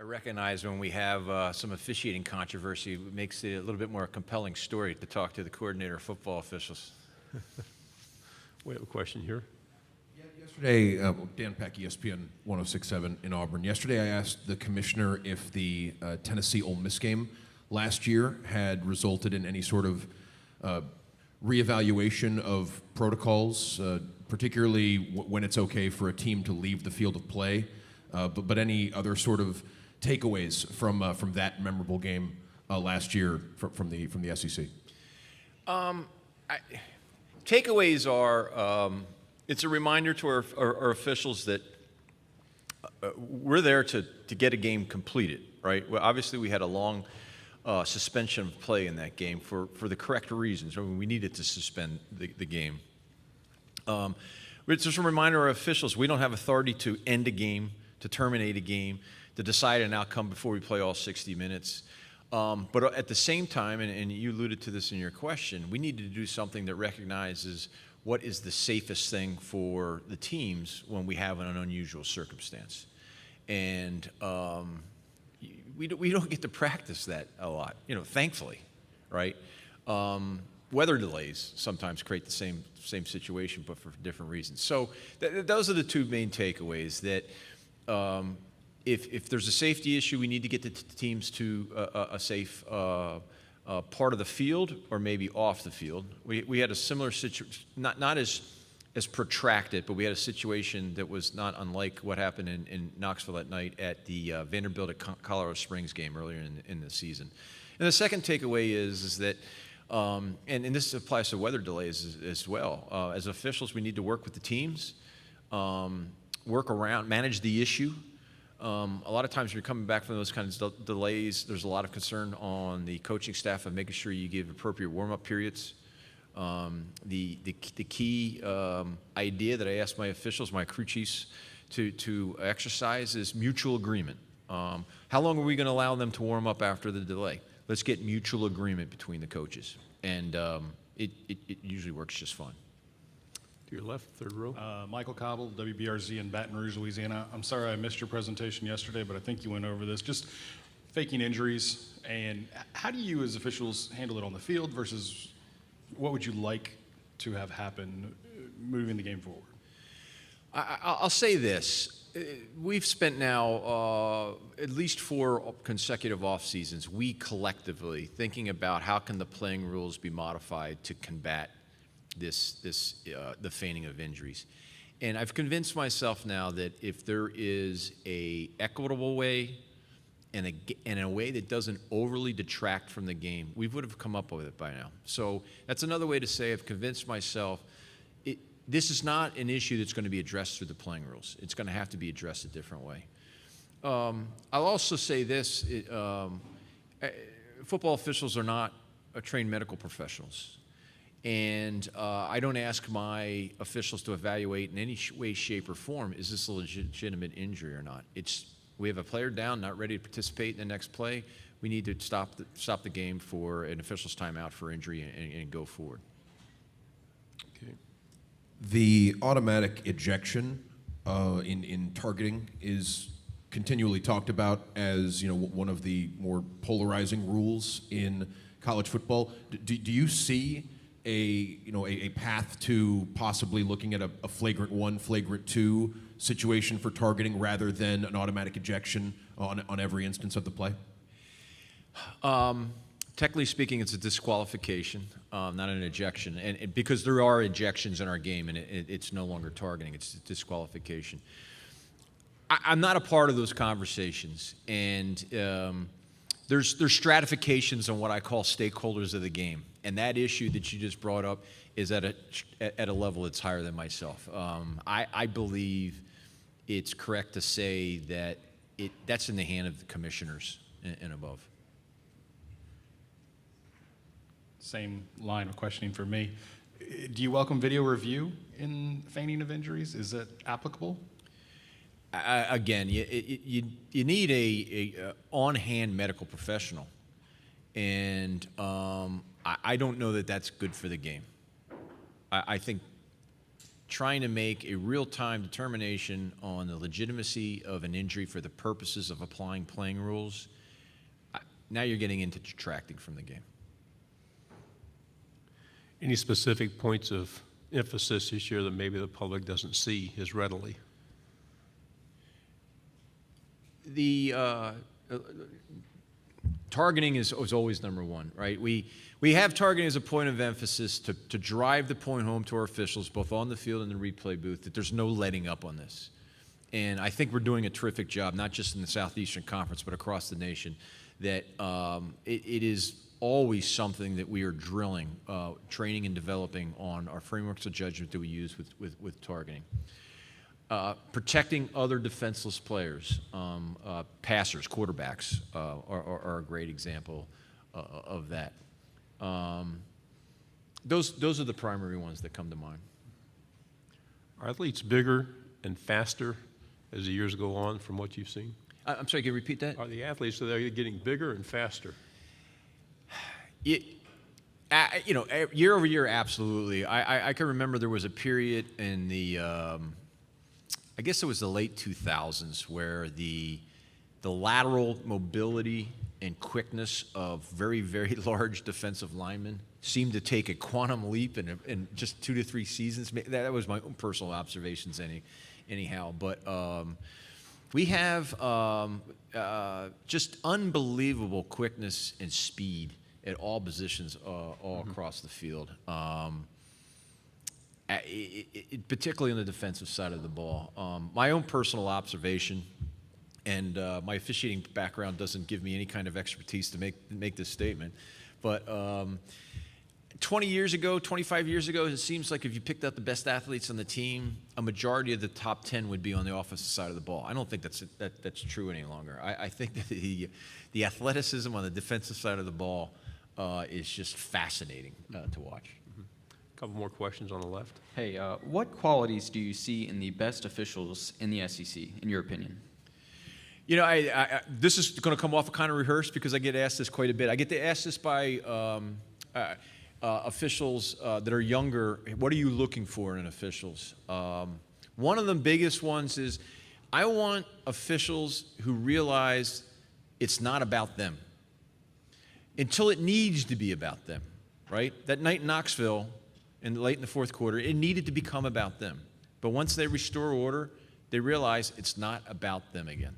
recognize when we have some officiating controversy, it makes it a little bit more a compelling story to talk to the coordinator of football officials. We have a question here. Yesterday, Dan Peck, ESPN 106.7 in Auburn. Yesterday I asked the commissioner if the Tennessee-Ole Miss game last year had resulted in any sort of reevaluation of protocols, particularly when it's okay for a team to leave the field of play, but any other sort of takeaways from that memorable game last year from the SEC. Takeaways are, it's a reminder to our officials that we're there to get a game completed, right? Well, obviously, we had a long suspension of play in that game for the correct reasons. I mean, we needed to suspend the game. It's just a reminder to our officials, we don't have authority to end a game, to terminate a game, to decide an outcome before we play all 60 minutes. But at the same time, and you alluded to this in your question, we need to do something that recognizes what is the safest thing for the teams when we have an unusual circumstance. And we don't get to practice that a lot, thankfully, right? Weather delays sometimes create the same situation, but for different reasons. So those are the two main takeaways, that if there's a safety issue, we need to get the teams to a safe part of the field or maybe off the field. We had a similar situation, not as protracted, but we had a situation that was not unlike what happened in Knoxville that night at the Vanderbilt at Colorado Springs game earlier in the season. And the second takeaway is that, and this applies to weather delays as well, as officials, we need to work with the teams, work around, manage the issue. A lot of times when you're coming back from those kinds of delays, there's a lot of concern on the coaching staff of making sure you give appropriate warm-up periods. The key idea that I ask my officials, my crew chiefs, to exercise is mutual agreement. How long are we going to allow them to warm up after the delay? Let's get mutual agreement between the coaches, and it usually works just fine. To your left, third row. Michael Cobble, WBRZ in Baton Rouge, Louisiana. I'm sorry I missed your presentation yesterday, but I think you went over this. Just faking injuries, and how do you as officials handle it on the field versus what would you like to have happen moving the game forward? I'll say this. We've spent now at least 4 consecutive off seasons, we collectively, thinking about how can the playing rules be modified to combat the feigning of injuries. And I've convinced myself now that if there is a equitable way and a way that doesn't overly detract from the game, we would have come up with it by now. So that's another way to say I've convinced myself this is not an issue that's going to be addressed through the playing rules. It's going to have to be addressed a different way. I'll also say this, football officials are not trained medical professionals. And I don't ask my officials to evaluate in any way, shape, or form, is this a legitimate injury or not? We have a player down, not ready to participate in the next play. We need to stop the game for an official's timeout for injury and go forward. Okay. The automatic ejection in targeting is continually talked about as one of the more polarizing rules in college football. Do you see a path to possibly looking at a flagrant 1, flagrant 2 situation for targeting rather than an automatic ejection on every instance of the play? Technically speaking, it's a disqualification, not an ejection, and because there are ejections in our game, and it's no longer targeting; it's a disqualification. I'm not a part of those conversations, and there's stratifications on what I call stakeholders of the game, and that issue that you just brought up is at a level that's higher than myself. I believe it's correct to say that that's in the hand of the commissioners and above. Same line of questioning for me. Do you welcome video review in feigning of injuries? Is it applicable? Again, you need a on-hand medical professional, and I don't know that that's good for the game. I think trying to make a real-time determination on the legitimacy of an injury for the purposes of applying playing rules, now you're getting into detracting from the game. Any specific points of emphasis this year that maybe the public doesn't see as readily? The targeting is always number one, right? We have targeting as a point of emphasis to drive the point home to our officials, both on the field and the replay booth, that there's no letting up on this. And I think we're doing a terrific job, not just in the Southeastern Conference, but across the nation, that it is always something that we are drilling, training and developing on our frameworks of judgment that we use with targeting. Protecting other defenseless players, passers, quarterbacks are a great example of that. Those are the primary ones that come to mind. Are athletes bigger and faster as the years go on from what you've seen? I'm sorry, can you repeat that? Are the athletes, are they getting bigger and faster? Year over year, absolutely. I can remember there was a period in the, I guess it was the late 2000s, where the lateral mobility and quickness of very, very large defensive linemen seemed to take a quantum leap in just 2 to 3 seasons. That was my own personal observations anyhow. But we have just unbelievable quickness and speed at all positions all across the field, particularly on the defensive side of the ball. My own personal observation, and my officiating background doesn't give me any kind of expertise to make this statement, but 20 years ago, 25 years ago, it seems like if you picked out the best athletes on the team, a majority of the top 10 would be on the offensive side of the ball. I don't think that's true any longer. I think that the athleticism on the defensive side of the ball is just fascinating to watch. A couple more questions on the left. Hey, what qualities do you see in the best officials in the SEC, in your opinion? You know, this is going to come off kind of rehearsed because I get asked this quite a bit. I get asked this by officials that are younger. What are you looking for in officials? One of the biggest ones is I want officials who realize it's not about them until it needs to be about them, right? That night in Knoxville, late in the fourth quarter, it needed to become about them. But once they restore order, they realize it's not about them again.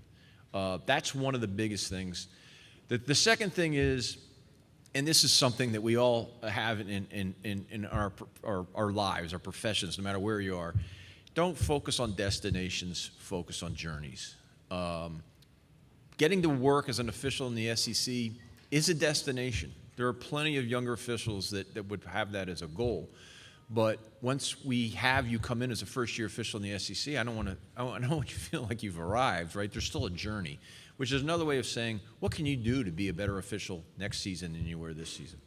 That's one of the biggest things. The second thing is, and this is something that we all have in our lives, our professions, no matter where you are, don't focus on destinations, focus on journeys. Getting to work as an official in the SEC is a destination. There are plenty of younger officials that would have that as a goal. But once we have you come in as a first-year official in the SEC, I don't want you to feel like you've arrived, right? There's still a journey, which is another way of saying, what can you do to be a better official next season than you were this season?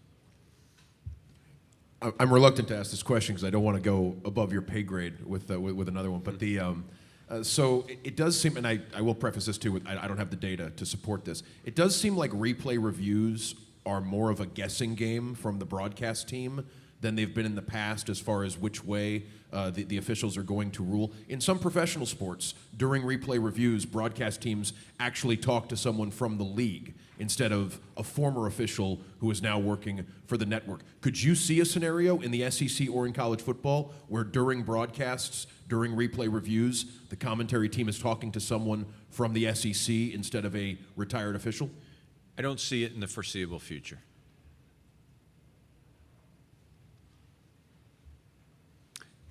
I'm reluctant to ask this question because I don't want to go above your pay grade with another one. But so it does seem, and I will preface this too, I don't have the data to support this. It does seem like replay reviews are more of a guessing game from the broadcast team than they've been in the past as far as which way the officials are going to rule. In some professional sports, during replay reviews, broadcast teams actually talk to someone from the league instead of a former official who is now working for the network. Could you see a scenario in the SEC or in college football where during broadcasts, during replay reviews, the commentary team is talking to someone from the SEC instead of a retired official? I don't see it in the foreseeable future.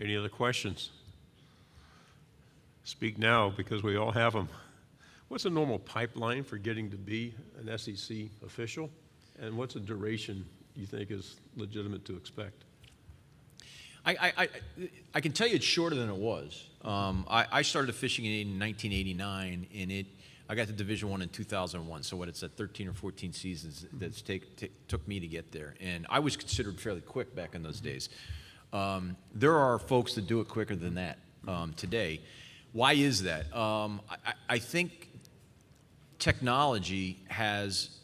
Any other questions? Speak now because we all have them. What's a normal pipeline for getting to be an SEC official? And what's a duration you think is legitimate to expect? I can tell you it's shorter than it was. I started officiating in 1989, and I got to Division I in 2001. So it's at 13 or 14 seasons that took me to get there. And I was considered fairly quick back in those days. There are folks that do it quicker than that today. Why is that? I think technology has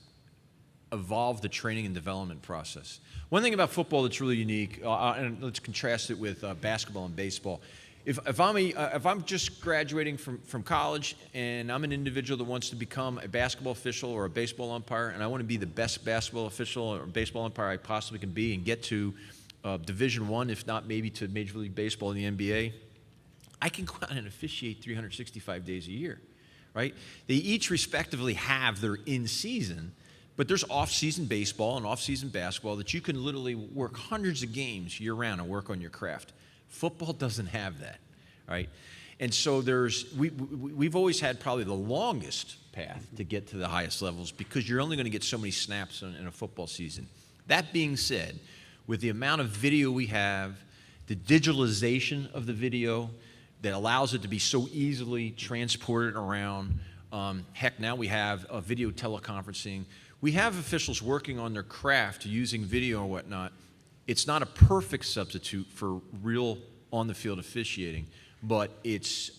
evolve the training and development process. One thing about football that's really unique, and let's contrast it with basketball and baseball. If I'm just graduating from college and I'm an individual that wants to become a basketball official or a baseball umpire, and I want to be the best basketball official or baseball umpire I possibly can be and get to Division I, if not maybe to Major League Baseball and the NBA, I can go out and officiate 365 days a year, right? They each respectively have their in-season, but there's off-season baseball and off-season basketball that you can literally work hundreds of games year-round and work on your craft. Football doesn't have that, right? And so we've always had probably the longest path to get to the highest levels because you're only going to get so many snaps in a football season. That being said, with the amount of video we have, the digitalization of the video that allows it to be so easily transported around, heck, now we have video teleconferencing. We have officials working on their craft using video and whatnot. It's not a perfect substitute for real on-the-field officiating, but it's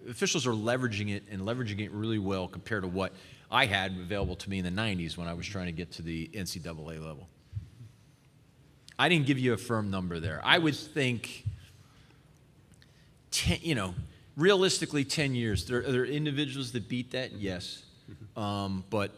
officials are leveraging it and leveraging it really well compared to what I had available to me in the 90s when I was trying to get to the NCAA level. I didn't give you a firm number there. I would think, realistically, 10 years. There are individuals that beat that, yes, but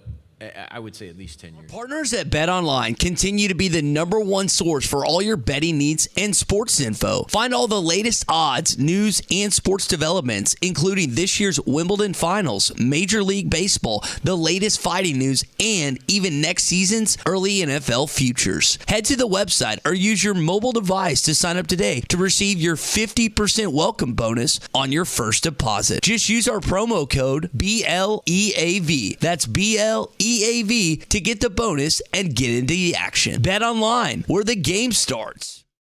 I would say at least 10 years. Partners at BetOnline continue to be the #1 source for all your betting needs and sports info. Find all the latest odds, news, and sports developments, including this year's Wimbledon Finals, Major League Baseball, the latest fighting news, and even next season's early NFL futures. Head to the website or use your mobile device to sign up today to receive your 50% welcome bonus on your first deposit. Just use our promo code BLEAV. That's BLEAV to get the bonus and get into the action. Bet online, where the game starts.